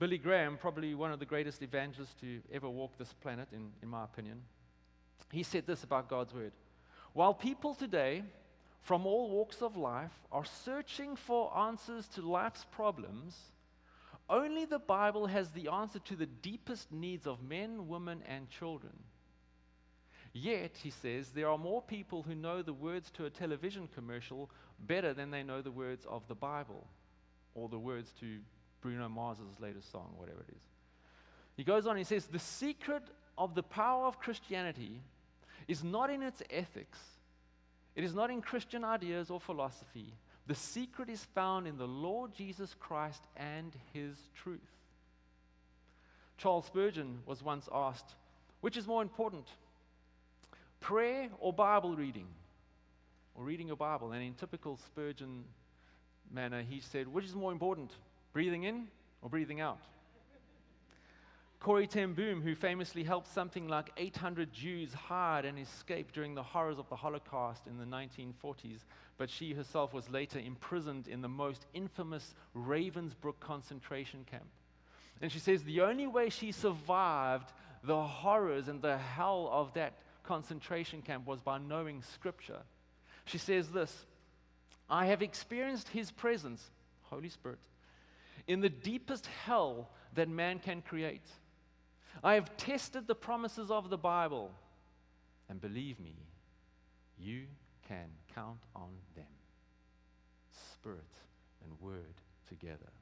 Billy Graham, probably one of the greatest evangelists to ever walk this planet, in my opinion, he said this about God's Word. While people today, from all walks of life, are searching for answers to life's problems, only the Bible has the answer to the deepest needs of men, women, and children. Yet, he says, there are more people who know the words to a television commercial better than they know the words of the Bible, or the words to Bruno Mars's latest song, whatever it is. He goes on, he says, the secret of the power of Christianity is not in its ethics. It is not in Christian ideas or philosophy. The secret is found in the Lord Jesus Christ and His truth. Charles Spurgeon was once asked, which is more important, prayer or Bible reading? Or reading your Bible? And in typical Spurgeon manner, he said, which is more important, breathing in or breathing out? Corrie ten Boom, who famously helped something like 800 Jews hide and escape during the horrors of the Holocaust in the 1940s, but she herself was later imprisoned in the most infamous Ravensbrück concentration camp. And she says the only way she survived the horrors and the hell of that concentration camp was by knowing Scripture. She says this, I have experienced His presence, Holy Spirit, in the deepest hell that man can create. I have tested the promises of the Bible, and believe me, you can count on them. Spirit and Word together.